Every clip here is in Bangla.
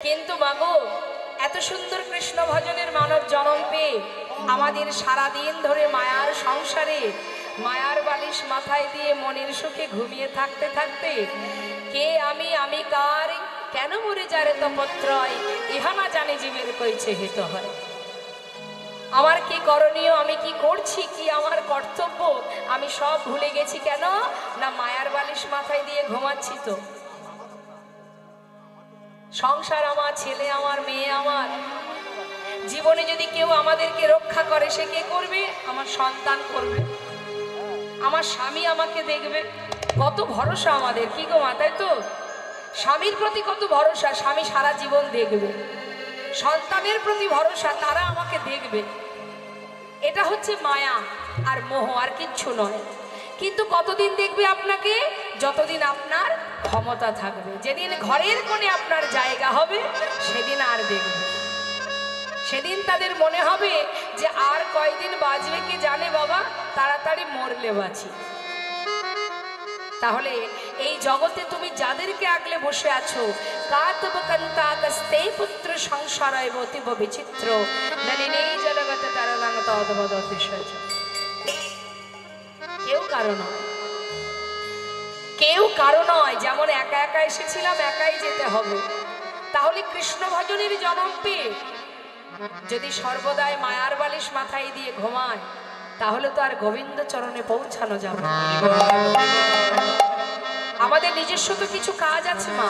কিন্তু মাগো এত সুন্দর কৃষ্ণ ভজনের মানব জন্ম পেয়ে আমাদের সারা দিন ধরে মায়ার সংসারে মায়ার বালিশ মাথায় দিয়ে মনের সুখে ঘুমিয়ে থাকতে থাকতে কে আমি কার কেন মরে যারে তপত্রয় ইহা না জানে জীবের কইছে হিত হয়। আমার কি করণীয়, আমি কি করছি, কি আমার কর্তব্য, আমি সব ভুলে গেছি। কেন না মায়ার বালিশ মাথায় দিয়ে ঘুমাচ্ছি। তো সংসার আমার, ছেলে আমার, মেয়ে আমার, জীবনে যদি কেউ আমাদেরকে রক্ষা করে সে কে করবে? আমার সন্তান করবে, আমার স্বামী আমাকে দেখবে। কত ভরসা আমাদের, কি গো মা, তাই তো? স্বামীর প্রতি কত ভরসা, স্বামী সারা জীবন দেখবে। সন্তানের প্রতি ভরসা, তারা আমাকে দেখবে। এটা হচ্ছে মায়া আর মোহ, আর কিচ্ছু নয়। কিন্তু কতদিন দেখবে আপনাকে? যতদিন আপনার ক্ষমতা থাকবে। যেদিন ঘরের কোণে আপনার জায়গা হবে সেদিন আর দেখবে। সেদিন তাদের মনে হবে যে আর কয়দিন বাঁচবে কে জানে বাবা, তাড়াতাড়ি মরলে বাঁচি। তাহলে এই জগতে তুমি যাদেরকে আগলে বসে আছো, পুত্র সংসারয় অতীব বিচিত্র নলিনী জগতে তারাঙ্গত অদ্ভুত অতিশয়। কেউ কারো নয়, কেউ কারো নয়। যেমন একা একা এসেছিলাম, একাই যেতে হবে। তাহলে কৃষ্ণ ভজনের জন্ম পেয়ে যদি সর্বদাই মায়ার বালিশ মাথায় দিয়ে ঘুমায়, তাহলে তো আর গোবিন্দ চরণে পৌঁছানো যাবে। আমাদের নিজস্ব তো কিছু কাজ আছে মা,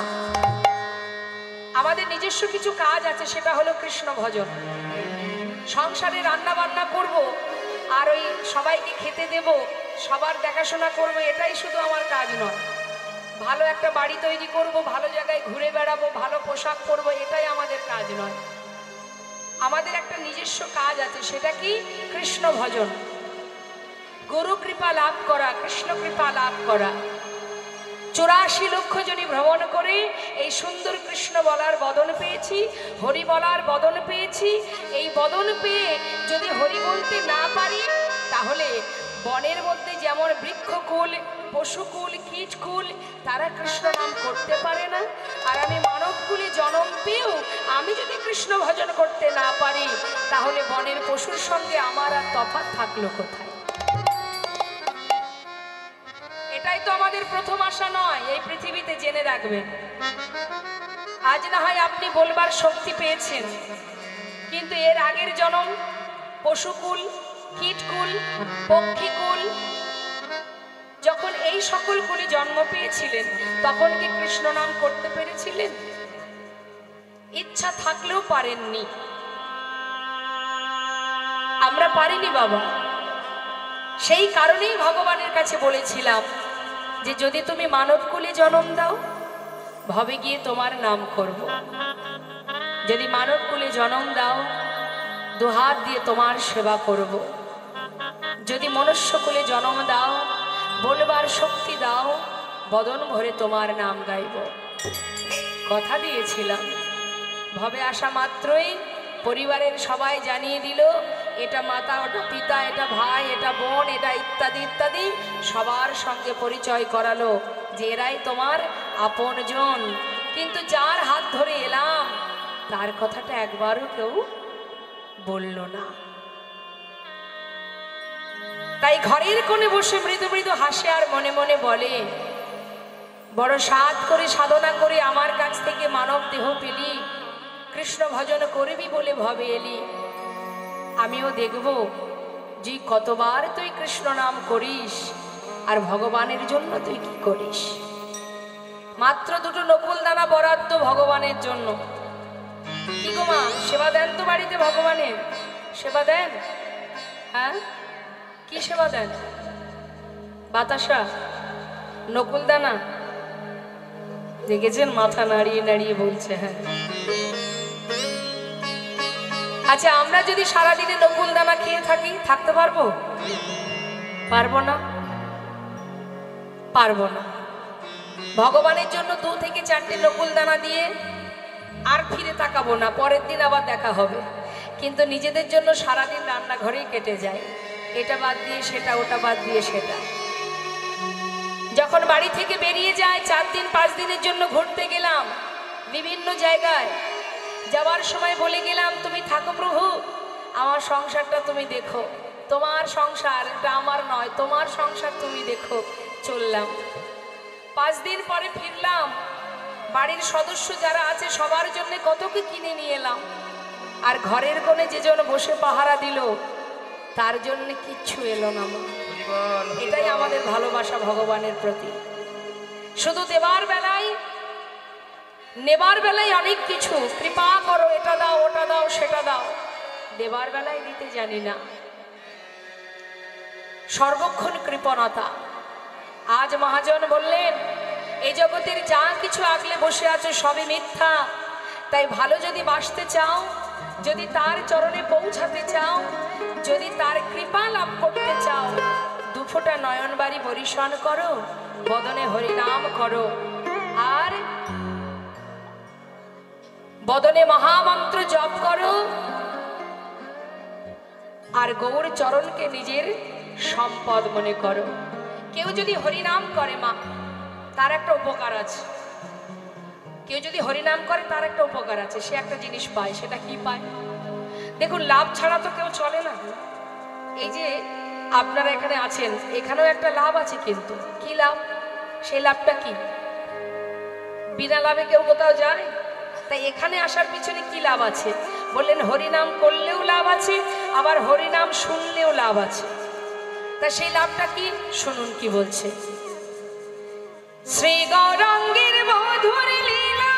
আমাদের নিজস্ব কিছু কাজ আছে, সেটা হলো কৃষ্ণ ভজন। সংসারে রান্না বান্না করব, আর ওই সবাইকে খেতে দেব, সবার দেখাশোনা করব, এটাই শুধু আমার কাজ নয়। ভালো একটা বাড়ি তৈরি করব, ভালো জায়গায় ঘুরে বেড়াবো, ভালো পোশাক পরবো, এটাই আমাদের কাজ নয়। আমাদের একটা নিজস্ব কাজ আছে, সেটা কি? কৃষ্ণ ভজন, গুরু কৃপা লাভ করা, কৃষ্ণ কৃপা লাভ করা। 84 লক্ষ জনই ভ্রমণ করে এই সুন্দর কৃষ্ণ বলার বদন পেয়েছি, হরি বলার বদন পেয়েছি। এই বদন পেয়ে যদি হরি বলতে না পারি, তাহলে বনের মধ্যে যেমন বৃক্ষকুল, পশুকুল, কীটকুল, তারা কৃষ্ণ নাম করতে পারে না। আর আমি মানবকুলে জন্ম পেয়েও আমি যদি কৃষ্ণ ভজন করতে না পারি, তাহলে বনের পশুর সঙ্গে আমার আর তফাৎ থাকলো কোথায়? এটাই তো আমাদের প্রথম আশা নয় এই পৃথিবীতে, জেনে রাখবেন। আজ না হয় আপনি বলবার শক্তি পেয়েছেন, কিন্তু এর আগের জন্ম পশুকুল, কীটকুল, পক্ষীকুল, যখন এই সকল কুলে জন্ম পেয়েছিলেন, তখন কি কৃষ্ণ নাম করতে পেরেছিলেন? ইচ্ছা থাকলেও পারেননি। আমরা পারিনি বাবা। সেই কারণেই ভগবানের কাছে বলেছিলাম যে যদি তুমি মানবকুলে জন্ম দাও, ভবে গিয়ে তোমার নাম করব। যদি মানবকুলে জন্ম দাও, দুহাত দিয়ে তোমার সেবা করব। যদি মনুষ্যকুলে জন্ম দাও, বলবার শক্তি দাও, বদন ভরে তোমার নাম গাইব। কথা দিয়েছিলাম। ভবে আসা মাত্রই পরিবারের সবাই জানিয়ে দিল, এটা মাতা, ওটা পিতা, এটা ভাই, এটা বোন, এটা ইত্যাদি ইত্যাদি সবার সঙ্গে পরিচয় করালো যে এরাই তোমার আপনজন। কিন্তু যার হাত ধরে এলাম, তার কথাটা একবারও কেউ বলল না। তাই ঘরের কোণে বসে মৃদু মৃদু হাসে আর মনে মনে বলে, বড় সাধ করে সাধনা করে আমার কাছ থেকে মানব দেহ পেলি, কৃষ্ণ ভজন করবি বলে ভবে এলি। আমিও দেখব যে কতবার তুই কৃষ্ণ নাম করিস আর ভগবানের জন্য তুই কি করিস। মাত্র 2টো নকুল দানা বরাদ্দ ভগবানের জন্য। কি গো মা, সেবা দেন তো বাড়িতে? ভগবানের সেবা দেন? হ্যাঁ, কি সেবা দেন? বাতাসা, নকুল দানা? দেখেছেন মাথা নাড়িয়ে নাড়িয়ে বলছে হ্যাঁ। আচ্ছা, আমরা যদি সারাদিনে নকুল দানা খেয়ে থাকি, থাকতে পারবো? পারবো না, পারবো না। ভগবানের জন্য 2 থেকে 4টে নকুল দানা দিয়ে আর ফিরে তাকাবো না, পরের দিন আবার দেখা হবে। কিন্তু নিজেদের জন্য সারাদিন রান্নাঘরেই কেটে যায়, এটা বাদ দিয়ে সেটা, ওটা বাদ দিয়ে সেটা। যখন বাড়ি থেকে বেরিয়ে যায়, 4 দিন 5 দিনের জন্য ঘুরতে গেলাম বিভিন্ন জায়গায়, যাওয়ার সময় বলে গেলাম, তুমি থাকো প্রভু, আমার সংসারটা তুমি দেখো, তোমার সংসার, এটা আমার নয়, তোমার সংসার তুমি দেখো। চললাম। 5 দিন পরে ফিরলাম, বাড়ির সদস্য যারা আছে সবার জন্য কত কি কিনে নিয়ে এলাম, আর ঘরের কোণে যে জন বসে পাহারা দিল তার জন্য কিচ্ছু এলো না। এটাই আমাদের ভালোবাসা ভগবানের প্রতি। শুধু দেবার বেলায়, নেবার বেলায় অনেক কিছু, কৃপা করো, এটা দাও, ওটা দাও, সেটা দাও, দেবার বেলায় দিতে জানি না। সর্বক্ষণ কৃপণতা। আজ মহাজন বললেন, এই জগতের যা কিছু আগলে বসে আছো সবই মিথ্যা, তাই ভালো যদি বাসতে চাও, যদি তার চরণে পৌঁছাতে চাও, যদি তার কৃপা লাভ করতে চাও, 2 ফোঁটা নয়নবাড়ি বরিশন করো, বদনে হরিনাম করো, আর বদনে মহামন্ত্র জপ করো, আর গৌর চরণকে নিজের সম্পদ মনে করো। কেউ যদি হরিনাম করে মা, তার একটা উপকার আছে। কেউ যদি হরিনাম করে তার একটা উপকার আছে, সে একটা জিনিস পায়। সেটা কি পায়? দেখুন, লাভ ছাড়া তো কেউ চলে না। এই যে আপনারা এখানে আছেন, এখানেও একটা লাভ আছে, কিন্তু কি লাভ? সেই লাভটা কি? বিনা লাভে কেউ কোথাও যায়? তাই এখানে আসার পিছনে কি লাভ আছে? বললেন হরিনাম করলেও লাভ আছে, আবার হরিনাম শুনলেও লাভ আছে। তা সেই লাভটা কি? শুনুন কি বলছে। শ্রী গৌরাঙ্গের মধুর লীলা,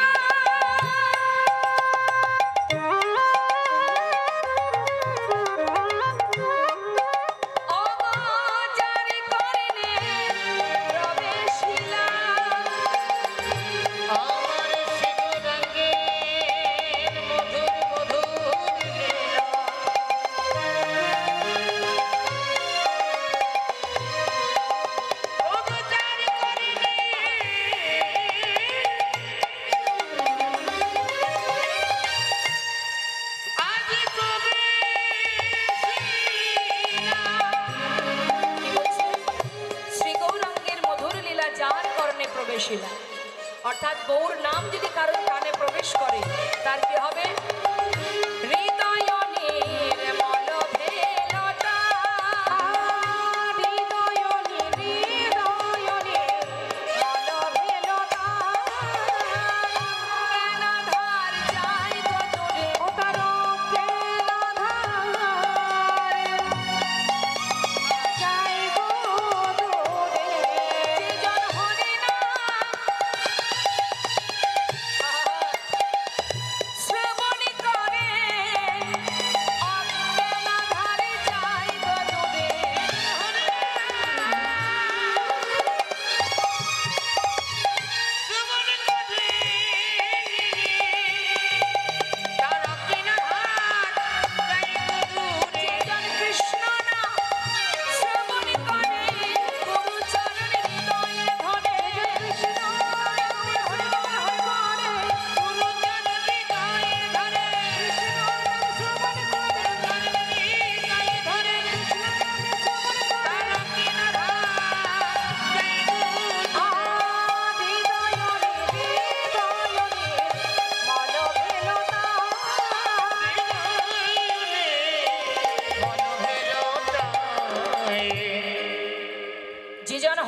অর্থাৎ গৌর নাম যদি কারোর কানে প্রবেশ করে, তার কি হবে?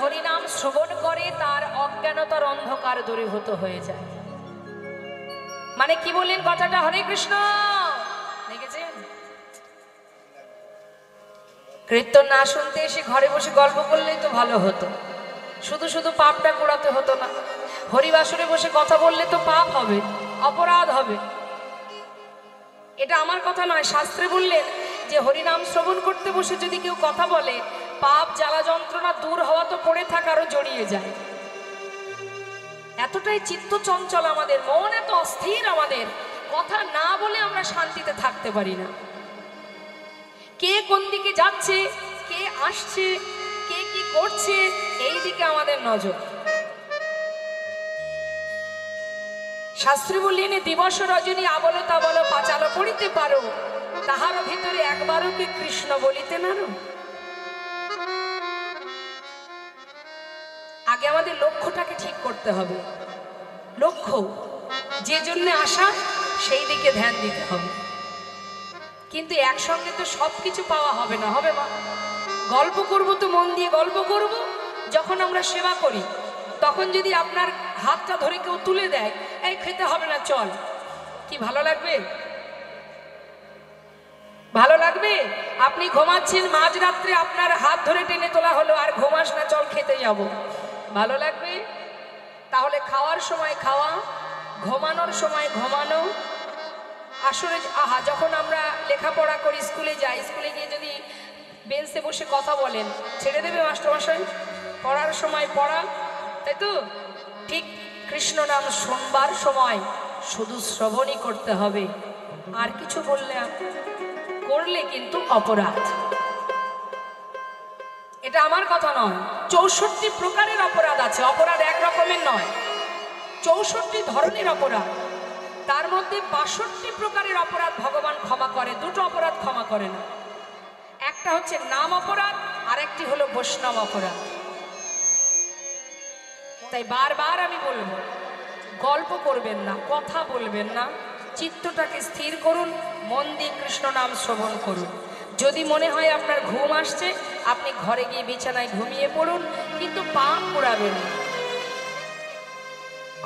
হরিনাম শ্রবণ করে তার অজ্ঞানতার অন্ধকার দূরীভূত হয়ে যায়। মানে কি বললেন কথাটা? হরে কৃষ্ণ। দেখেছেন, কীর্তন না শুনতে এসে ঘরে বসে গল্প করলেই তো ভালো হতো, শুধু শুধু পাপটা কুড়াতে হতো না। হরিবাসরে বসে কথা বললে তো পাপ হবে, অপরাধ হবে। এটা আমার কথা নয়, শাস্ত্রে বললেন যে হরিনাম শ্রবণ করতে বসে যদি কেউ কথা বলে, পাপ জ্বালা যন্ত্রণা দূর হওয়া তো পড়ে থাকারও জড়িয়ে যায়। এতটাই চিত্ত চঞ্চল আমাদের, মন এত অস্থির আমাদের, কথা না বলে আমরা শান্তিতে থাকতে পারি না। কে কোন দিকে যাচ্ছে, কে আসছে, কে কি করছে, এই দিকে আমাদের নজর। শাস্ত্রে বললেন, দিবস রজনী আবল তাবল পাঁচালো পড়িতে পারো, তাহার ভিতরে একবারও কি কৃষ্ণ বলিতে নারো। আগে আমাদের লক্ষ্যটাকে ঠিক করতে হবে। লক্ষ্য যে জন্য আসা সেই দিকে ধ্যান দিতে হবে। কিন্তু একসঙ্গে তো সব কিছু পাওয়া হবে না, হবে মা? গল্প করব তো মন দিয়ে গল্প করব। যখন আমরা সেবা করি তখন যদি আপনার হাতটা ধরে কেউ তুলে দেয়, এই খেতে হবে না চল, কি ভালো লাগবে? ভালো লাগবে? আপনি ঘুমাচ্ছেন, মাঝরাত্রে আপনার হাত ধরে টেনে তোলা হলো, আর ঘুমাস না চল খেতে যাব, ভালো লাগবে? তাহলে খাওয়ার সময় খাওয়া, ঘুমানোর সময় ঘুমানো। আসলে যখন আমরা লেখাপড়া করি, স্কুলে যাই, স্কুলে গিয়ে যদি বেঞ্চে বসে কথা বলেন, ছেড়ে দেবে মাস্টারমশাই? পড়ার সময় পড়া, তাই তো? ঠিক কৃষ্ণ নাম শুনবার সময় শুধু শ্রবণই করতে হবে, আর কিছু করলে কিন্তু অপরাধ। এটা আমার কথা নয়, 64 প্রকারের অপরাধ আছে। অপরাধ এক রকমের নয়, 64 ধরনের অপরাধ। তার মধ্যে 62 প্রকারের অপরাধ ভগবান ক্ষমা করে, দুটো অপরাধ ক্ষমা করে না। একটা হচ্ছে নাম অপরাধ, আর একটি হলো বৈষ্ণব অপরাধ। তাই বারবার আমি বলবো, গল্প করবেন না, কথা বলবেন না, চিত্তটাকে স্থির করুন, মন দিয়ে কৃষ্ণ নাম শ্রবণ করুন। যদি মনে হয় আপনার ঘুম আসছে, আপনি ঘরে গিয়ে বিছানায় ঘুমিয়ে পড়ুন, কিন্তু পা পোড়াবেন না।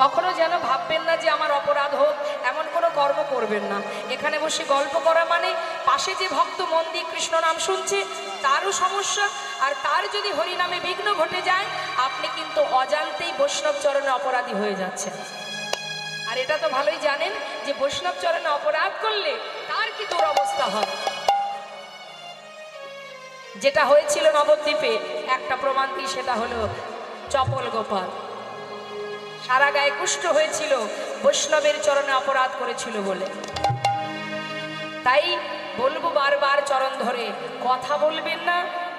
কখনো যেন ভাববেন না যে আমার অপরাধ হোক, এমন কোনো কর্ম করবেন না। এখানে বসে গল্প করা মানে পাশে যে ভক্ত মন দিয়ে কৃষ্ণ নাম শুনছে তারও সমস্যা, আর তার যদি হরিনামে বিঘ্ন ঘটে যায়, আপনি কিন্তু অজান্তেই বৈষ্ণব চরণে অপরাধী হয়ে যাচ্ছেন। আর এটা তো ভালোই জানেন যে বৈষ্ণব চরণে অপরাধ করলে তার কি দুরবস্থা হয়। যেটা হয়েছিল নবদ্বীপে, একটা প্রমাণ দিই, সেটা হলো চপল গোপাল। সারা গায়ে কুষ্ঠ হয়েছিল, বৈষ্ণবের চরণে অপরাধ করেছিল বলে। তাই বলবো বারবার চরণ ধরে, কথা বলবেন না।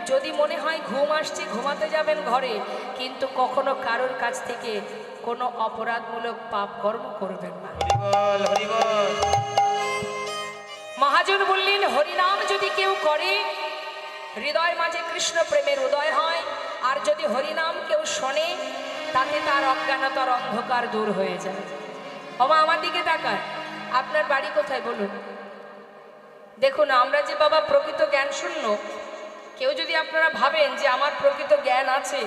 যদি মনে হয় ঘুম আসছে, ঘুমাতে যাবেন ঘরে, কিন্তু কখনো কারোর কাছ থেকে কোনো অপরাধমূলক পাপ কর্ম করবেন না। মহাজন বললেন, হরিনাম যদি কেউ করে, হৃদয় মাঝে কৃষ্ণ প্রেমের উদয় হয়। আর যদি হরিনাম কেউ শোনে, তাতে তার অজ্ঞানতার অন্ধকার দূর হয়ে যায়। ওমা আমার দিকে তাকায়, আপনার বাড়ি কোথায় বলুন? দেখুন, আমরা যে বাবা প্রকৃত জ্ঞান শূন্য, কেউ যদি আপনারা ভাবেন যে আমার প্রকৃত জ্ঞান আছে,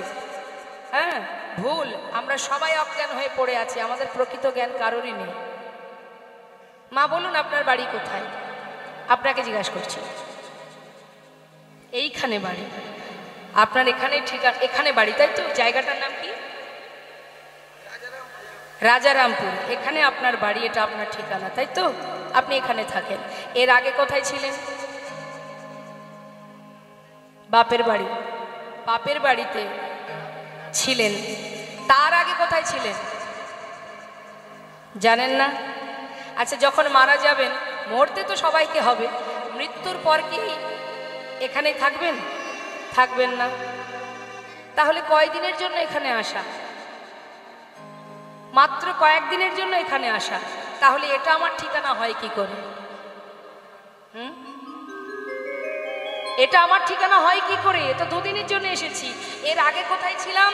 হ্যাঁ, ভুল। আমরা সবাই অজ্ঞান হয়ে পড়ে আছি, আমাদের প্রকৃত জ্ঞান কারোরই নেই। মা বলুন আপনার বাড়ি কোথায়? আপনাকে জিজ্ঞাসা করছি। এইখানে বাড়ি আপনার? এখানে ঠিকানা, এখানে বাড়ি, তাই তো? জায়গাটার নাম কি? রাজারামপুর। এখানে আপনার বাড়ি, এটা আপনার ঠিকানা, তাই তো? আপনি এখানে থাকেন। এর আগে কোথায় ছিলেন? বাপের বাড়ি। বাপের বাড়িতে ছিলেন। তার আগে কোথায় ছিলেন জানেন না? আচ্ছা, যখন মারা যাবেন, মরতে তো সবাইকে হবে, মৃত্যুর পর কি এখানেই থাকবেন? থাকবেন না। তাহলে কয়দিনের জন্য এখানে আসা? মাত্র কয়েকদিনের জন্য এখানে আসা। তাহলে এটা আমার ঠিকানা হয় কি করে? এটা আমার ঠিকানা হয় কি করে? এ তো দুদিনের জন্য এসেছি। এর আগে কোথায় ছিলাম?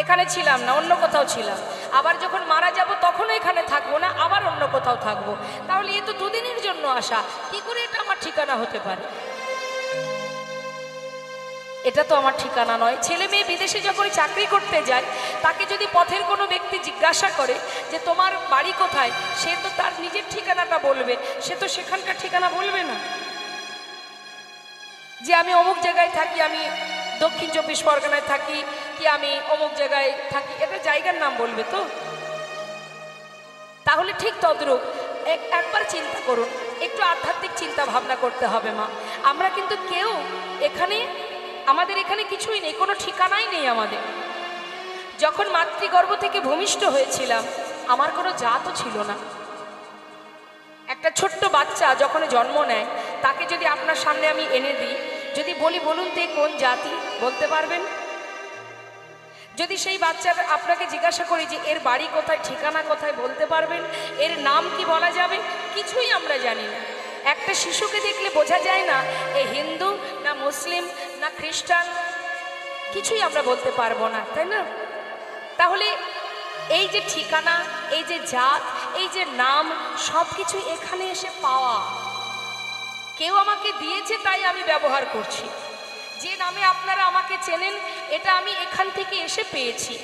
এখানে ছিলাম না, অন্য কোথাও ছিলাম। আবার যখন মারা যাব তখনও এখানে থাকবো না, আবার অন্য কোথাও থাকবো। তাহলে এ তো দুদিনের জন্য আসা, কি করে এটা আমার ঠিকানা হতে পারে? এটা তো আমার ঠিকানা নয়। ছেলে মেয়ে বিদেশে যখন চাকরি করতে যায়, তাকে যদি পথের কোনো ব্যক্তি জিজ্ঞাসা করে যে তোমার বাড়ি কোথায়, সে তো তার নিজের ঠিকানাটা বলবে, সে তো সেখানকার ঠিকানা বলবে না যে আমি অমুক জায়গায় থাকি, আমি দক্ষিণ 24 পরগনায় থাকি, কি আমি অমুক জায়গায় থাকি, এটা জায়গার নাম বলবে তো। তাহলে ঠিক তদ্রূপ একবার চিন্তা করুন, একটু আধ্যাত্মিক চিন্তা ভাবনা করতে হবে মা। আমরা কিন্তু কেউ এখানে, আমাদের এখানে কিছুই নেই, কোনো ঠিকানাই নেই আমাদের। যখন মাতৃগর্ভ থেকে ভূমিষ্ঠ হয়েছিলাম, আমার কোনো জাতও ছিল না। একটা ছোট্ট বাচ্চা যখন জন্ম নেয়, তাকে যদি আপনার সামনে আমি এনে দিই, যদি বলি বলুন তো কোন জাতি, বলতে পারবেন? যদি সেই বাচ্চার আপনাকে জিজ্ঞাসা করি যে এর বাড়ি কোথায়, ঠিকানা কোথায়, বলতে পারবেন? এর নাম কি বলা যাবে? কিছুই আমরা জানি না। একটা শিশুকে দেখলে বোঝা যায় না এ হিন্দু না মুসলিম না খ্রিস্টান, কিছুই আমরা বলতে পারবো না, তাই না? তাহলে এই যে ঠিকানা, এই যে জাত, এই যে নাম, সব কিছু এখানে এসে পাওয়া। কেউ আমাকে দিয়েছে তাই আমি ব্যবহার করছি। যে নামে আপনারা আমাকে চেনেন, এটা আমি এখান থেকে এসে পেয়েছি।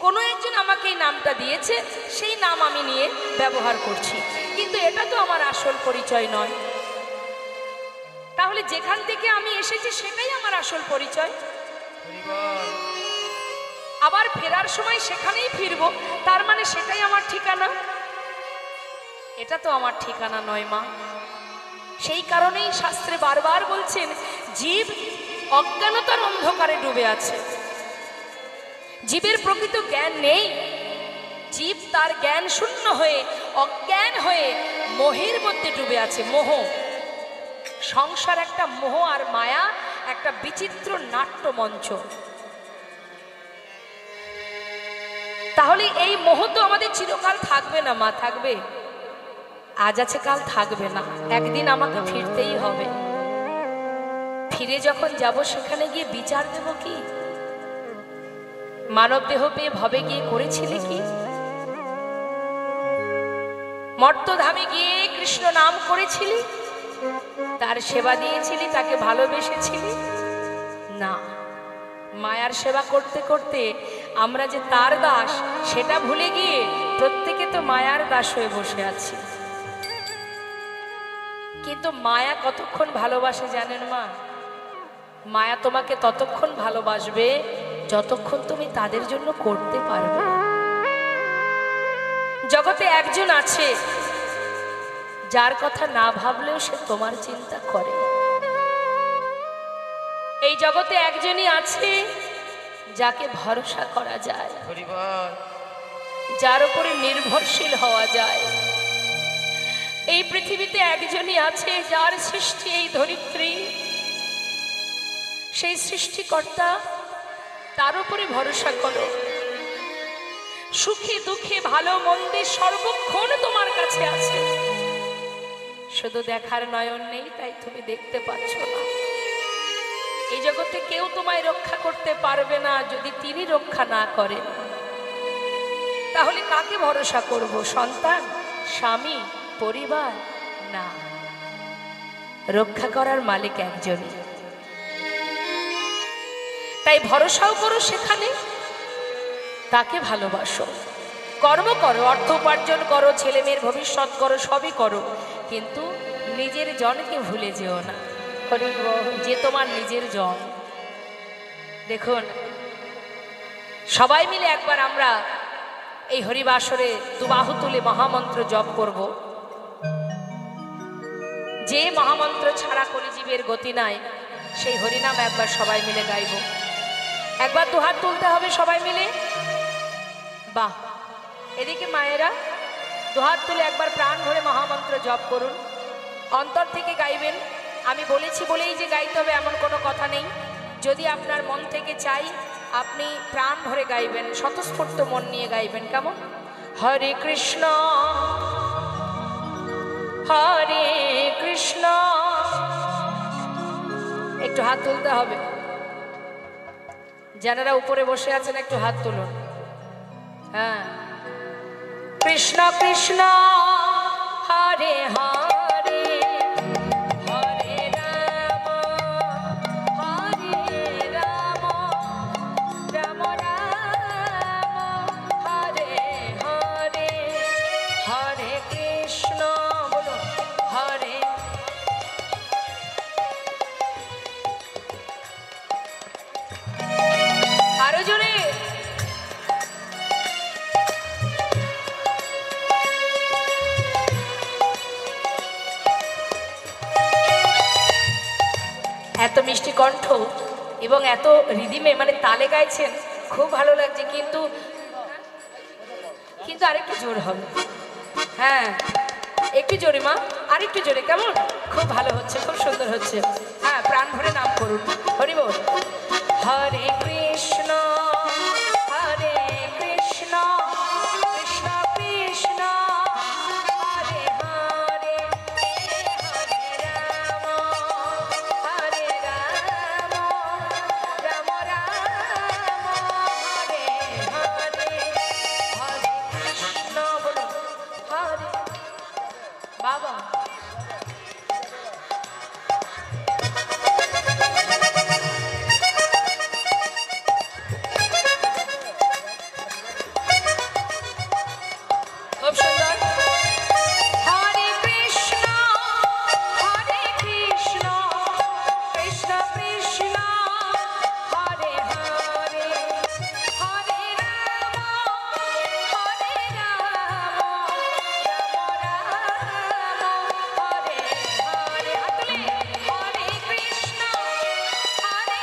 কোনো একজন আমাকে এই নামটা দিয়েছে, সেই নাম আমি নিয়ে ব্যবহার করছি, কিন্তু এটা তো আমার আসল পরিচয় নয়। তাহলে যেখান থেকে আমি এসেছি সেটাই আমার আসল পরিচয়। আবার ফেরার সময় সেখানেই ফিরবো, তার মানে সেটাই আমার ঠিকানা? এটা তো আমার ঠিকানা নয় মা। সেই কারণেই শাস্ত্রে বারবার বলছেন, জীব অজ্ঞানতার অন্ধকারে ডুবে আছে। জীবের প্রকৃত জ্ঞান নেই। জীব তার জ্ঞান শূন্য হয়ে, অজ্ঞান হয়ে মোহের মধ্যে ডুবে আছে। মোহ, সংসার একটা মোহ আর মায়া, একটা বিচিত্র নাট্যমঞ্চ। তাহলে এই মোহ তো আমাদের চিরকাল থাকবে না মা। থাকবে? আজ আছে কাল থাকবে না, একদিন আমাকে ফিরতেই হবে। ফিরে যখন যাব সেখানে গিয়ে বিচার দেব কি? মানব দেহ পেয়ে ভবে গিয়ে করেছিলে কি? মর্তধামে গিয়ে কৃষ্ণ নাম করেছিলি, তার সেবা দিয়েছিলি, তাকে ভালোবেসেছিলি? না, মায়ার সেবা করতে করতে আমরা যে তার দাস সেটা ভুলে গিয়ে প্রত্যেকে তো মায়ার দাস হয়ে বসে আছি। কিন্তু মায়া কতক্ষণ ভালোবাসে জানেন মা? মায়া তোমাকে ততক্ষণ ভালোবাসবে যতক্ষণ তুমি তাদের জন্য করতে পারবে। জগতে একজন আছে যার কথা না ভাবলেও সে তোমার চিন্তা করে। এই জগতে একজনই আছে যাকে ভরসা করা যায়, যার উপরে নির্ভরশীল হওয়া যায়। এই পৃথিবীতে একজনই আছে যার সৃষ্টি এই ধরিত্রী, সেই সৃষ্টিকর্তা, তার উপরে ভরসা করো। সুখে দুঃখে ভালো মন্দে সর্বক্ষণ তোমার কাছে আছে। শুধু দেখার নয়ন নেই, তাই তুমি দেখতে পাচ্ছ না। এই জগতে কেউ তোমায় রক্ষা করতে পারবে না যদি তিনি রক্ষা না করেন। তাহলে কাকে ভরসা করব? সন্তান, স্বামী, পরিবার? না, রক্ষা করার মালিক একজনই। তাই ভরসাও করো সেখানে, তাকে ভালোবাসো, কর্ম করো, অর্থ উপার্জন করো, ছেলে মেয়ের ভবিষ্যৎ করো, সবই করো, কিন্তু নিজের জনকে ভুলে যেও না। যে তোমার নিজের জন। দেখুন, সবাই মিলে একবার আমরা এই হরিবাসরে দুবাহু তুলে মহামন্ত্র জপ করব। যে মহামন্ত্র ছাড়া কলিজীবের গতি নাই, সেই হরিনাম একবার সবাই মিলে গাইব। একবার দুহাত তুলতে হবে সবাই মিলে। বাহ, এদিকে মায়েরা দুহাত তুলে একবার প্রাণ ভরে মহামন্ত্র জপ করুন। অন্তর থেকে গাইবেন। আমি বলেছি বলেই যে গাইতে হবে এমন কোনো কথা নেই। যদি আপনার মন থেকে চাই, আপনি প্রাণ ভরে গাইবেন, স্বতঃস্ফূর্ত মন নিয়ে গাইবেন। কেমন? হরে কৃষ্ণ হরে কৃষ্ণ। একটু হাত তুলতে হবে। যারা উপরে বসে আছেন একটু হাত তুলুন। হ্যাঁ, কৃষ্ণ কৃষ্ণ হরে হরে, হরে রাম হরে রাম, রাম রাম হরে হরে, হরে কৃষ্ণ। বলুন হরে। আরো জোরে। এত মিষ্টি কণ্ঠ এবং এত রিদিমে, মানে তালে গাইছেন, খুব ভালো লাগছে। কিন্তু কিন্তু আরেকটু জোর হবে। হ্যাঁ, একটু জোরে মা, আরেকটু জোরে। কেমন? খুব ভালো হচ্ছে, খুব সুন্দর হচ্ছে। হ্যাঁ, প্রাণ ভরে নাম করুন। হরি বল। হরে কৃষ্ণ হরে কৃষ্ণ, কৃষ্ণ কৃষ্ণ হরে হরে, হরে রাম হরে রাম, রাম রাম হরে হরে, বাবা খুব সুন্দর। হরে কৃষ্ণ কৃষ্ণ কৃষ্ণ হরে হরে হরে রাম রাম রাম হরে হরে। হাতলে হরে কৃষ্ণ হরে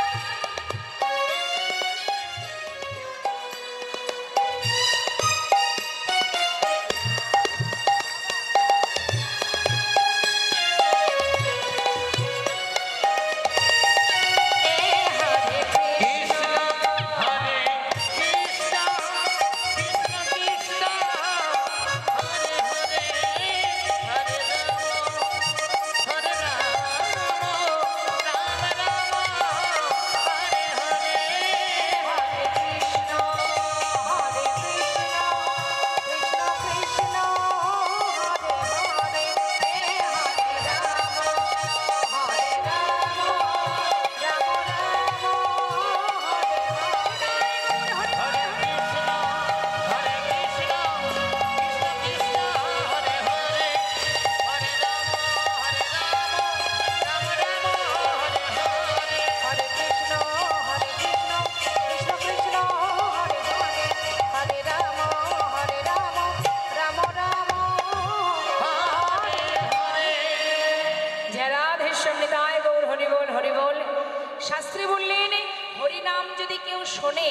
শাস্ত্রে বললেন হরিনাম যদি কেউ শোনে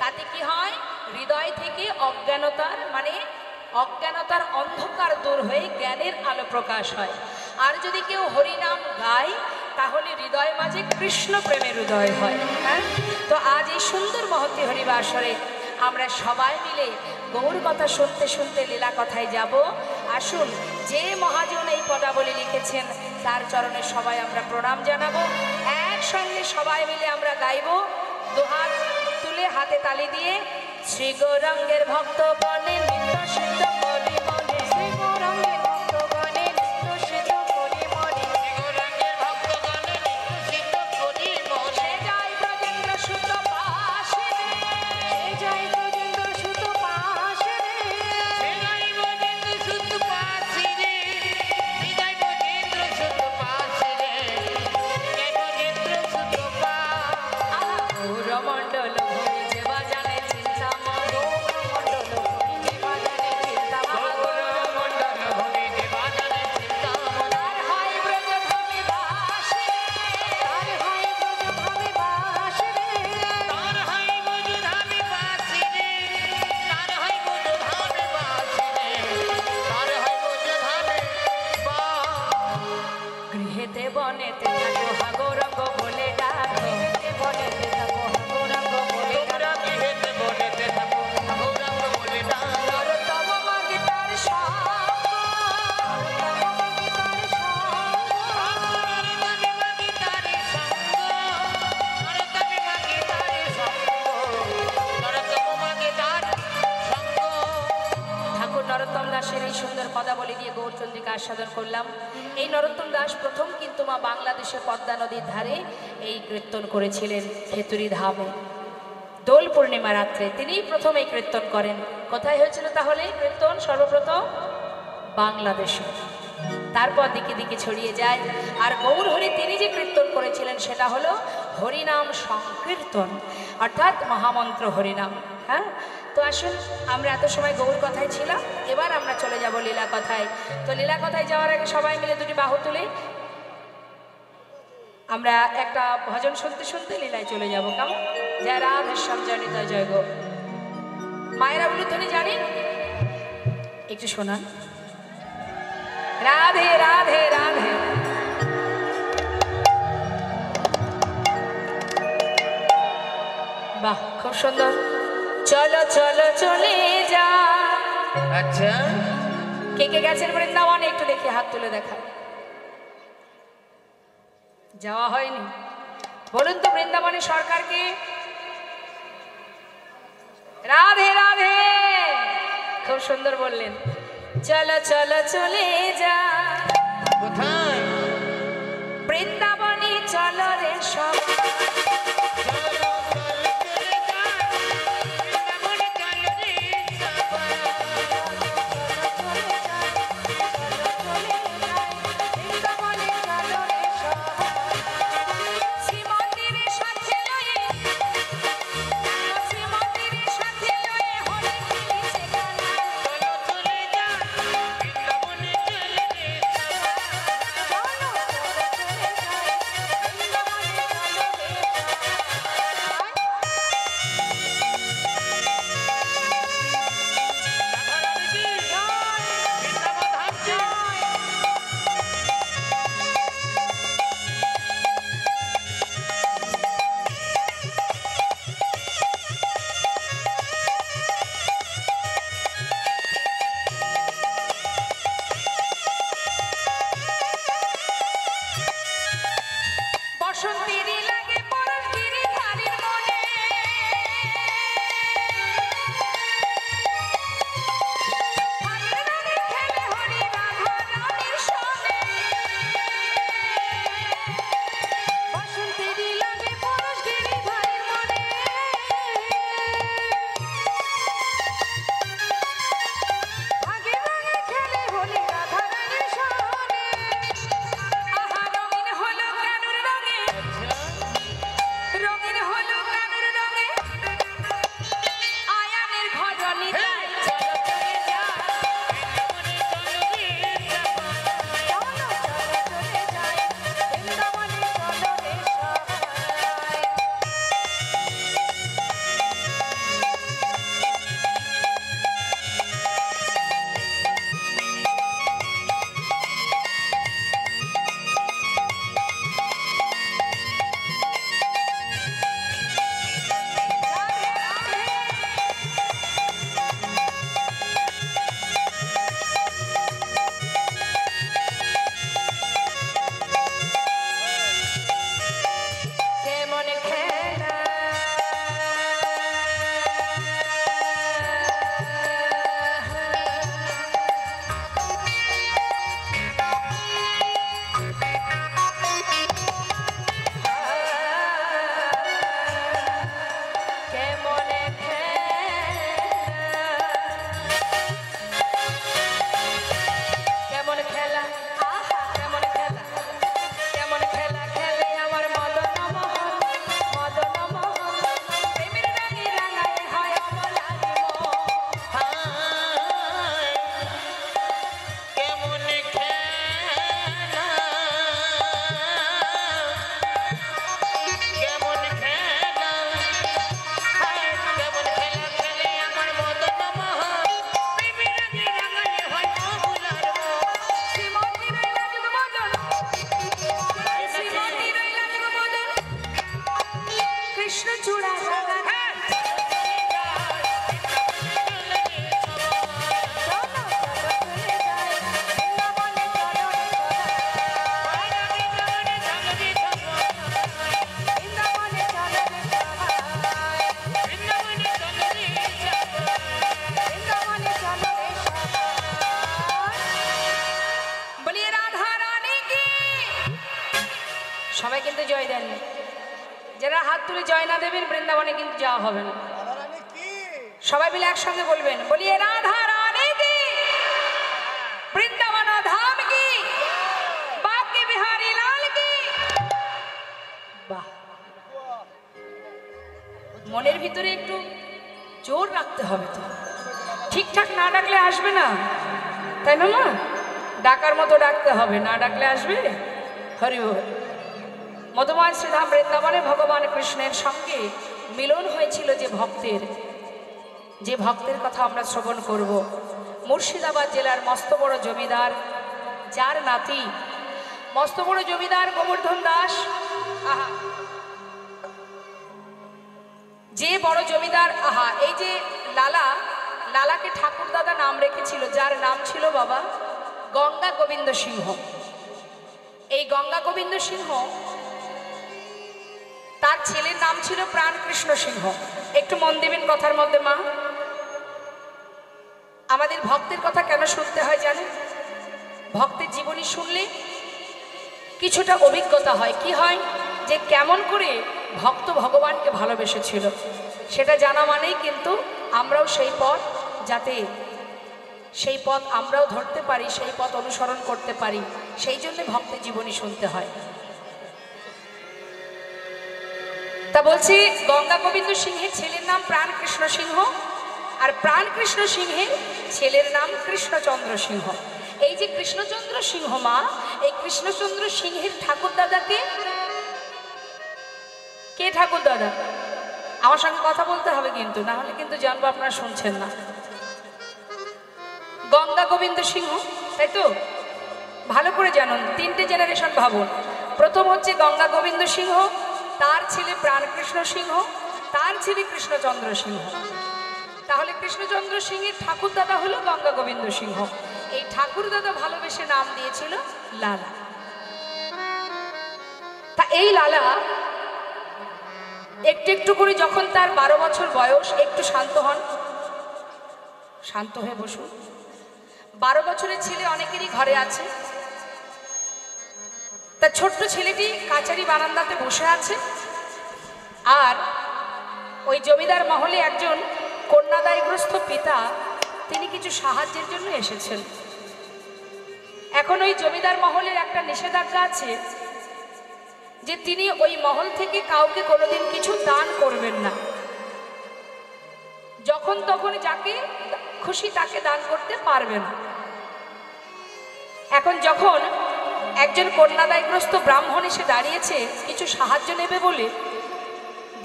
তাতে কি হয়, হৃদয় থেকে অজ্ঞানতার অন্ধকার দূর হয়ে জ্ঞানের আলো প্রকাশ হয়। আর যদি কেউ হরিনাম গায় তাহলে হৃদয় মাঝে কৃষ্ণ প্রেমের উদয় হয়। হ্যাঁ, তো আজ এই সুন্দর মহতী হরিবাসরে আমরা সবাই মিলে গৌর কথা শুনতে শুনতে লীলা কথায় যাব। আসুন, যে মহাজন এই পদাবলী লিখেছেন তার চরণে সবাই আমরা প্রণাম জানাবো। একসঙ্গে সবাই মিলে আমরা গাইব, দুহাত তুলে হাতে তালি দিয়ে। শ্রী গৌরাঙ্গের ভক্তগণে নিত্য সিদ্ধ করি মনে, শ্রী গৌরাঙ্গের ভক্তগণে নিত্য সিদ্ধ করি মনে, শ্রী গৌরাঙ্গের ভক্তগণে নিত্য সিদ্ধ করি মনে। জয় ব্রজেন্দ্র সুত পাশে রে, জয় ব্রজেন্দ্র সুত পাশে রে, জয় ব্রজেন্দ্র সুত পাশে রে, জয় ব্রজেন্দ্র সুত পাশে রে, জয় ব্রজেন্দ্র সুত পা। গৌরমণ্ডল ভূমি যে বাজানে চিন্তা মন, গৌরমণ্ডল ভূমি যে বাজানে চিন্তা মন, গৌরমণ্ডল ভূমি যে বাজানে চিন্তা মন। তার হয় ব্রজ ভূমি বাস রে, তার হয় ব্রজ ভূমি বাস রে, তার হয় ব্রজ ধামে বাস রে, তার হয় ব্রজ ধামে বাস রে, তার হয় ব্রজ ধামে বাস। গৃহেতে বনেতে থাকো হা গৌরঙ্গ বলে ডাকো, গৃহেতে বনেতে থাকো হা গৌরঙ্গ বলে ডাকো, গৃহেতে বনেতে থাকো হা গৌরঙ্গ বলে ডাকো। নরোত্তম মাগে তার সঙ্গ, নরোত্তম মাগে তার সঙ্গ, নরোত্তম মাগে তার সঙ্গ, নরোত্তম মাগে তার সঙ্গ, নরোত্তম মাগে তার সঙ্গ। ঠাকুর নরোত্তম দাসের এই সুন্দর পদাবলী দিয়ে গৌরচন্দ্রিকা আস্বাদন করলাম। এই নরোত্তম দাস প্রথম কিন্তু মা বাংলাদেশে পদ্মা নদীর ধারে এই কীর্তন করেছিলেন খেতুরি ধামে দোল পূর্ণিমা রাত্রে। তিনিই প্রথম এই কীর্তন করেন। কোথায় হয়েছিল তাহলে কীর্তন? সর্বপ্রথম বাংলাদেশে, তারপর দিকে দিকে ছড়িয়ে যায়। আর গৌর হরি তিনি যে কীর্তন করেছিলেন সেটা হলো হরিনাম সংকীর্তন, অর্থাৎ মহামন্ত্র হরিনাম। হ্যাঁ, তো আসুন, আমরা এত সময় গৌর কথায় ছিলাম, এবার আমরা চলে যাব লীলা কথায়। তো লীলা কথায় যাওয়ার আগে সবাই মিলে দুটি বাহু তুলে আমরা একটা ভজন শুনতে শুনতে লীলায় চলে যাব। কেমন? জয় রাধেশ্যাম জনিত জয় গো। মায়েরা উলুধ্বনি জানেন? একটু শোনান। রাধে রাধে রাধে। বাহ, খুব সুন্দর। চলো চলো চলে যা। আচ্ছা, কে কে গেছেন বৃন্দাবনে একটু দেখি, হাত তুলে দেখা। যাওয়া হয়নি? বলুন তো বৃন্দাবনের সরকারকে। রাধে রাধে, খুব সুন্দর বললেন। চলো চলো চলে যা কোথায়? বৃন্দাবনে চলো রে সবাই। বসন্তেরই লাগে পরশ গিরিধারীর মনে, ফাগুন রঙে খেলে হরি রাধা রানীর সনে। বসন্তেরই লাগে পরশ গিরিধারীর মনে, ফাগুন রঙে খেলে হরি রাধা রানীর সনে। আহা রঙিন হলো কানুর রঙে, রঙিন হলো কানুর রঙে, আয়ানের ঘরনি তাই চলো চলে যা। চলো চলো চলে যাই, বৃন্দাবনে চলো রে সবাই। রাধে রাধে। কেমন খেলা কেমন কেমন খেলা, আহা কেমন খেলা, কেমন খেলা খেলে আমার মদন মোহন, মদন মোহন। প্রেমের রঙে রাঙায় হয় অমলারি মন। হায়, কেমন খেলা, কেমন খেলা, হায়, কেমন খেলা খেলে আমার মদন মোহন, প্রেমের রঙে রাঙায় হয় অমলার মন। শ্রীমতী রইলা যুগমদন, শ্রীমতী রইলা যুগমদন, কৃষ্ণ চূড়া রাঙা। চলো চলো চলে যাই, বৃন্দাবনে চলো রে সবাই। বৃন্দাবনে চলো রে সবাই, বৃন্দাবনে চলো রে সবাই। বলিয়ে রাধা রানী কি। সবাই কিন্তু জয় দেন, যারা হাত তুলে জয় না দেবেন বৃন্দাবনে কিন্তু যাওয়া হবে না। সবাই মিলে একসঙ্গে বলবেন, বলিয়ে রাধা রানী কি, বৃন্দাবন ধাম কি, বাঁকে বিহারী লাল কি। বাহ, মনের ভিতরে একটু জোর রাখতে হবে তো, ঠিকঠাক না ডাকলে আসবে না, তাই না মা? ডাকার মতো ডাকতে হবে, না ডাকলে আসবে? হরি বল। মধুময় শ্রীধাম বৃন্দাবনে ভগবান কৃষ্ণের সঙ্গে মিলন হয়েছিল যে ভক্তের কথা আমরা শ্রবণ করব। মুর্শিদাবাদ জেলার মস্ত বড় জমিদার, যার নাতি মস্ত বড় জমিদার গোবর্ধন দাস। আহা, যে বড় জমিদার, আহা, এই যে লালাকে ঠাকুর দাদা নাম রেখেছিল, যার নাম ছিল বাবা গঙ্গা গোবিন্দ সিংহ। এই গঙ্গা গোবিন্দ সিংহ, তার ছেলের নাম ছিল প্রাণকৃষ্ণ সিংহ। একটু মন দিবেন কথার মধ্যে মা। আমাদের ভক্তের কথা কেন শুনতে হয় জানেন? ভক্তের জীবনী শুনলে কিছুটা অভিজ্ঞতা হয়। কি হয়? যে কেমন করে ভক্ত ভগবানকে ভালোবেসেছিল সেটা জানা মানেই কিন্তু আমরাও সেই পথ, যাতে সেই পথ আমরাও ধরতে পারি, সেই পথ অনুসরণ করতে পারি, সেই জন্য ভক্তের জীবনী শুনতে হয়। তা বলছি, গঙ্গা গোবিন্দ সিংহের ছেলের নাম প্রাণকৃষ্ণ সিংহ, আর প্রাণকৃষ্ণ সিংহের ছেলের নাম কৃষ্ণচন্দ্র সিংহ। এই যে কৃষ্ণচন্দ্র সিংহ মা, এই কৃষ্ণচন্দ্র সিংহের ঠাকুর দাদাকে কে? ঠাকুর দাদা আমার সঙ্গে কথা বলতে হবে কিন্তু, না হলে কিন্তু জানবো আপনারা শুনছেন না। গঙ্গা গোবিন্দ সিংহ, তাই তো? ভালো করে জানুন, তিনটে জেনারেশন ভাবুন। প্রথম হচ্ছে গঙ্গা গোবিন্দ সিংহ, তার ছেলে প্রাণকৃষ্ণ সিংহ, তার ছেলে কৃষ্ণচন্দ্র সিংহ। তাহলে কৃষ্ণচন্দ্র সিংহের ঠাকুর দাদা হলো গঙ্গা গোবিন্দ সিংহ। এই ঠাকুর দাদা ভালোবেসে নাম দিয়েছিল লালা। তা এই লালা একটু একটু করে যখন তার 12 বছর বয়স, একটু শান্ত হন, শান্ত হয়ে বসুন। 12 বছরের ছেলে অনেকেরই ঘরে আছে। তার ছোট্ট ছেলেটি কাচারি বারান্দাতে বসে আছে, আর ওই জমিদার মহলে একজন কন্যাদায়গ্রস্ত পিতা, তিনি কিছু সাহায্যের জন্য এসেছেন। এখন ওই জমিদার মহলের একটা নিষেধাজ্ঞা আছে যে তিনি ওই মহল থেকে কাউকে কোনোদিন কিছু দান করবেন না, যখন তখন যাকে খুশি তাকে দান করতে পারবেন। এখন যখন একজন কন্যাদায়গ্রস্ত ব্রাহ্মণ এসে দাঁড়িয়েছে কিছু সাহায্য নেবে বলে,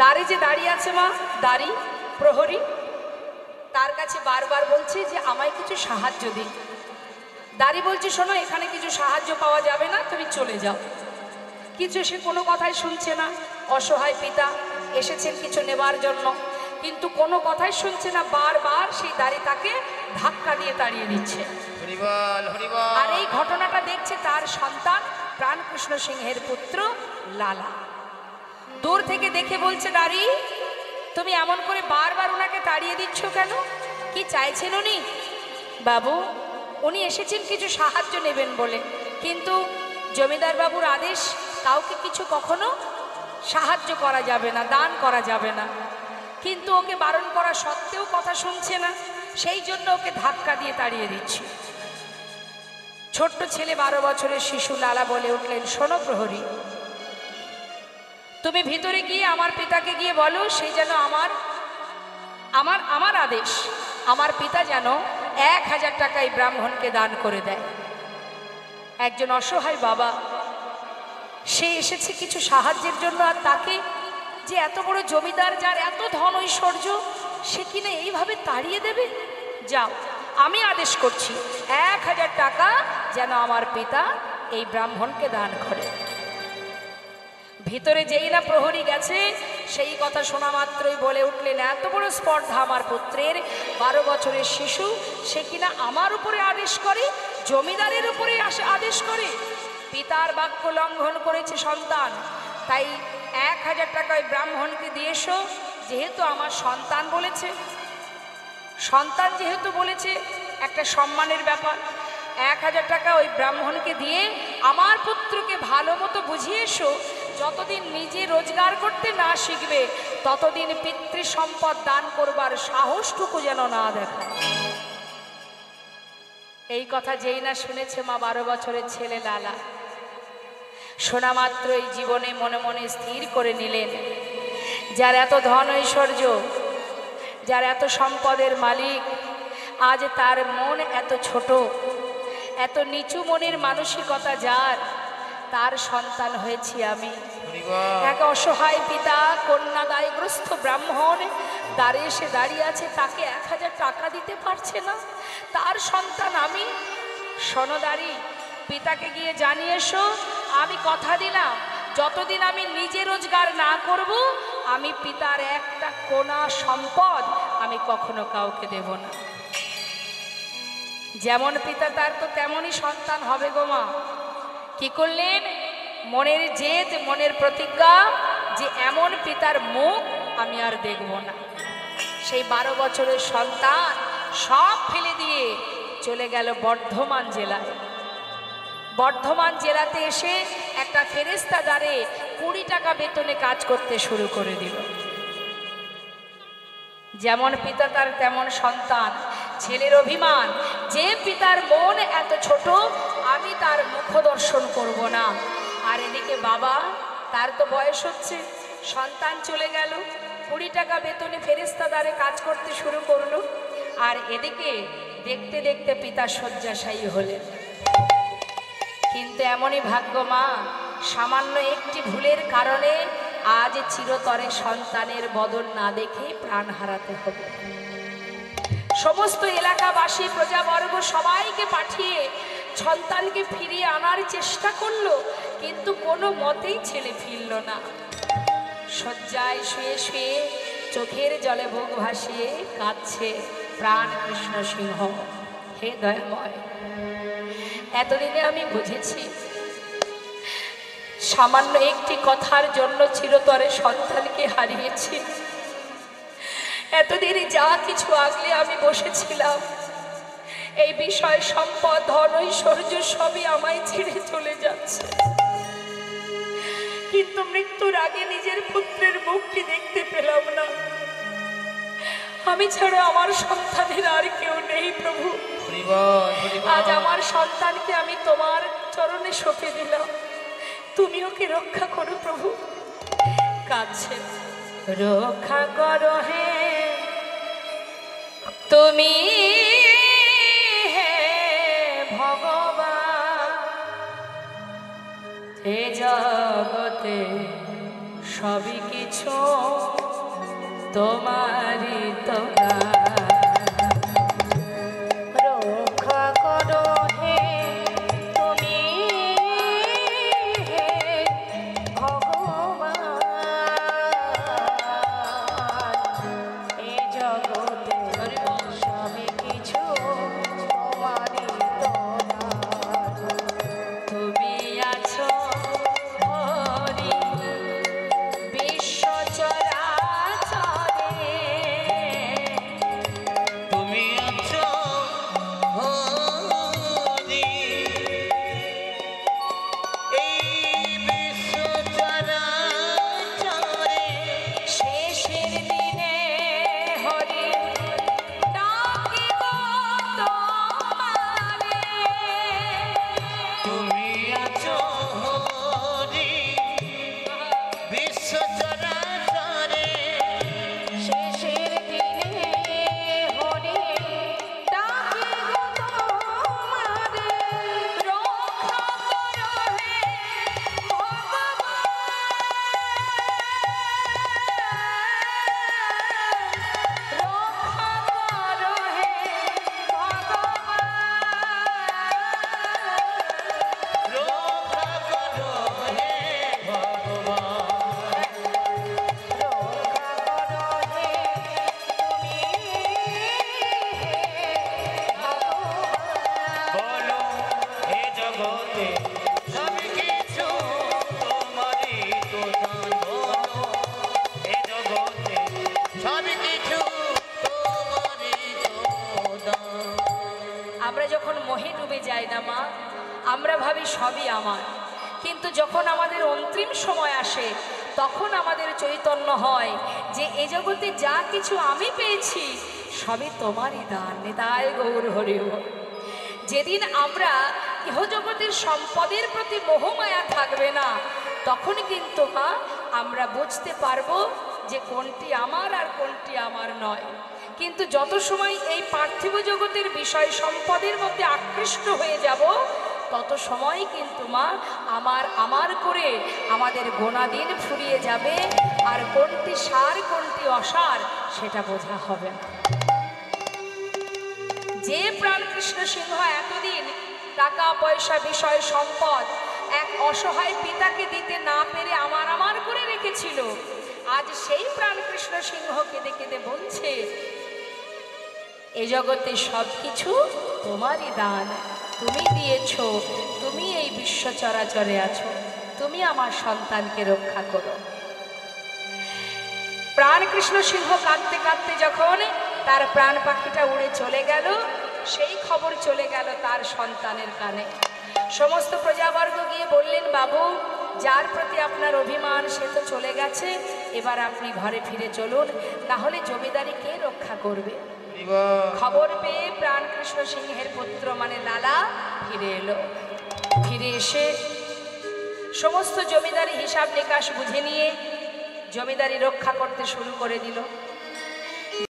দাঁড়ে যে দাঁড়িয়ে আছে মা, দাঁড়ি প্রহরী, তার কাছে বারবার বলছে যে আমায় কিছু সাহায্য দিন। দাঁড়ি বলছে, শোনো, এখানে কিছু সাহায্য পাওয়া যাবে না, তুমি চলে যাও। কিছু সে কোনো কথাই শুনছে না। অসহায় পিতা এসেছেন কিছু নেবার জন্য, কিন্তু কোনো কথাই শুনছে না। বারবার সেই দাঁড়ি তাকে ধাক্কা দিয়ে তাড়িয়ে দিচ্ছে। আর এই ঘটনাটা দেখছে তার সন্তান প্রাণকৃষ্ণ সিংহের পুত্র লালা। দূর থেকে দেখে বলছে, দাঁড়ি, তুমি এমন করে বারবার ওনাকে তাড়িয়ে দিচ্ছ কেন? কি চাইছেন উনি? বাবু, উনি এসেছেন কিছু সাহায্য নেবেন বলে, কিন্তু জমিদার বাবুর আদেশ কাউকে কিছু কখনো সাহায্য করা যাবে না, দান করা যাবে না। কিন্তু ওকে বারণ করা সত্ত্বেও কথা শুনছে না, সেই জন্য ওকে ধাক্কা দিয়ে তাড়িয়ে দিচ্ছি। ছোট্ট ছেলে 12 বছরের শিশু লালা বলে উঠলেন, শোনো প্রহরী, তুমি ভিতরে গিয়ে আমার পিতাকে গিয়ে বলো, সে যেন আমার আদেশ, আমার পিতা যেন 1000 টাকা এই ব্রাহ্মণকে দান করে দেয়। একজন অসহায় বাবা, সে এসেছে কিছু সাহায্যের জন্য, আর তাকে যে এত বড় জমিদার, যার এত ধন ঐশ্বর্য, সে কিনা এইভাবে তাড়িয়ে দেবে? যাও, আমি আদেশ করছি 1000 টাকা যেন আমার পিতা এই ব্রাহ্মণকে দান করে। ভিতরে যেই না প্রহরী গেছে, সেই কথা শোনা মাত্রই বলে উঠলেন, এত বড় স্পর্ধা আমার পুত্রের, 12 বছরের শিশু, সে কিনা আমার উপরে আদেশ করে, জমিদারের উপরে আদেশ করে। পিতার বাক্য লঙ্ঘন করেছে সন্তান, তাই 1000 টাকা ওই ব্রাহ্মণকে দিয়ে এসো। যেহেতু আমার সন্তান বলেছে, সন্তান যেহেতু বলেছে, একটা সম্মানের ব্যাপার। 1000 টাকা ওই ব্রাহ্মণকে দিয়ে আমার পুত্রকে ভালো মতো বুঝিয়ে এসো, যতদিন নিজে রোজগার করতে না শিখবে ততদিন পিতৃ সম্পদ দান করবার সাহসটুকু যেন না দেখায়। এই কথা যেই না শুনেছে মা 12 বছরের ছেলে লালা, শোনা মাত্রই জীবনে মনে মনে স্থির করে নিলেন, যার এত ধন ঐশ্বর্য, যার এত সম্পদের মালিক, আজ তার মন এত ছোট, এত নিচু মনের মানসিকতা যার, তার সন্তান হয়েছি আমি। এক অসহায় পিতা, কন্যাদায়গ্রস্ত ব্রাহ্মণ দ্বারে এসে দাঁড়িয়ে আছে, তাকে 1000 টাকা দিতে পারছে না, তার সন্তান আমি। সনদারি, পিতাকে গিয়ে জানিয়ে এসো, আমি কথা দিলাম যতদিন আমি নিজে রোজগার না করব, আমি পিতার একটা কোনা সম্পদ আমি কখনো কাউকে দেব না। যেমন পিতা তার তো তেমনই সন্তান হবে গো মা। কি করলেন? মনের জেদ, মনের প্রতিজ্ঞা যে এমন পিতার মুখ আমি আর দেখব না। সেই 12 বছরের সন্তান সব ফেলে দিয়ে চলে গেল বর্ধমান জেলায়। বর্ধমান জেলাতে এসে একটা ফেরেস্তাদারে 20 টাকা বেতনে কাজ করতে শুরু করে দিল। যেমন পিতা তার তেমন সন্তান, ছেলের অভিমান যে পিতার মন এত ছোট আমি তার মুখ দর্শন করব না। আর এদিকে বাবা, তার তো বয়স হচ্ছে, সন্তান চলে গেল, 20 টাকা বেতনে ফেরেস্তাদারে কাজ করতে শুরু করলো। আর এদিকে দেখতে দেখতে পিতা শয্যাশায়ী হলেন। কিন্তু এমনই ভাগ্য মা, সামান্য একটি ভুলের কারণে আজ চিরতরে সন্তানের বদল না দেখে প্রাণ হারাতে হবে। সমস্ত এলাকাবাসী প্রজাবর্গ সবাইকে পাঠিয়ে সন্তানকে ফিরিয়ে আনার চেষ্টা করলো, কিন্তু কোনো মতেই ছেলে ফিরল না। শয্যায় শুয়ে শুয়ে চোখের জলে বুক ভাসিয়ে কাঁদছে প্রাণ কৃষ্ণ সিংহ। হে দয়াময়, এতদিনে আমি বুঝেছি সামান্য একটি কথার জন্য চিরতরে সন্তানকে হারিয়েছি। এতদিনে যা কিছু আগলে আমি বসেছিলাম, এই বিষয় সম্পদ ধন ঐশ্বর্য সবই আমায় ছেড়ে চলে যাচ্ছে। কিন্তু মৃত্যুর আগে নিজের পুত্রের মুখটি দেখতে পেলাম না। আমি ছাড়া আমার সন্তানের আর কেউ নেই প্রভু। আজ আমার সন্তানকে আমি তোমার চরণে সঁপে দিলাম, তুমি ওকে রক্ষা করো প্রভু। কাছে রক্ষা করো হে তুমি, হে ভগবান। হে জগতে সবই কিছু তোমারই তো রক্ষা করো হে তুমি, হে ভগবান। এ জগতে সবই কিছু তোমারই তো তুমি আছো হরি বিশ্ব চরাচরে। তুমি আছো হরি এই বিশ্ব চরাচরে। শেষের দিনে হরি ডাকিব তোমারে। তুমি আছো হরি বিশ্ব চরাচরে। শেষের দিনে হরি ডাকিব তোমারে। রক্ষা করো হে ভগবান, রক্ষা করো হে ভগবান। রক্ষা করো হে ভগবান। বলো হে জগতে সবই কিছু তোমারই তো দান। বলো হে জগতে সবই কিছু তোমারই তো দান। আমরা যখন মোহে ডুবে যাই না মা, আমরা ভাবি সবই আমার, কিন্তু যখন আমাদের অন্তিম সময় আসে তখন আমাদের চৈতন্য হয় যে এ জগতে যা কিছু আমি পেয়েছি সবই তোমারই দান। নিতাই গৌর হরি বল। যেদিন আমরা ইহজগতের সম্পদের প্রতি মোহমায়া থাকবে না, তখন কিন্তু মা আমরা বুঝতে পারবো যে কোনটি আমার আর কোনটি আমার নয়। কিন্তু যত সময় এই পার্থিব জগতের বিষয় সম্পদের মধ্যে আকৃষ্ট হয়ে যাব, তত সময় কিন্তু মা আমার আমার করে আমাদের গোনা দিন ফুরিয়ে যাবে, আর কোনটি সার কোনটি অসার সেটা বোঝা হবে না। যে প্রাণ কৃষ্ণ সিংহ এতদিন টাকা পয়সা বিষয় সম্পদ এক অসহায় পিতাকে দিতে না পেরে আমার আমার করে রেখেছিল, আজ সেই প্রাণ কৃষ্ণ সিংহ কেঁদে কেঁদে বলছে এ জগতে সব কিছু তোমারই দান, তুমি দিয়েছ, তুমি এই বিশ্ব চরাচরে আছো, তুমি আমার সন্তানকে রক্ষা করো। প্রাণ কৃষ্ণ সিংহ কাঁদতে কাঁদতে যখন তার প্রাণ পাখিটা উড়ে চলে গেল। সেই খবর চলে গেল তার সন্তানের কানে। সমস্ত প্রজাবর্গ গিয়ে বললেন, বাবু, যার প্রতি আপনার অভিমান সে তো চলে গেছে, এবার আপনি ঘরে ফিরে চলুন, তাহলে জমিদারি কে রক্ষা করবে? খবর পেয়ে প্রাণকৃষ্ণ সিংহের পুত্র মানে লালা ফিরে এলো। ফিরে এসে সমস্ত জমিদারি হিসাব নিকাশ বুঝে নিয়ে জমিদারি রক্ষা করতে শুরু করে দিল।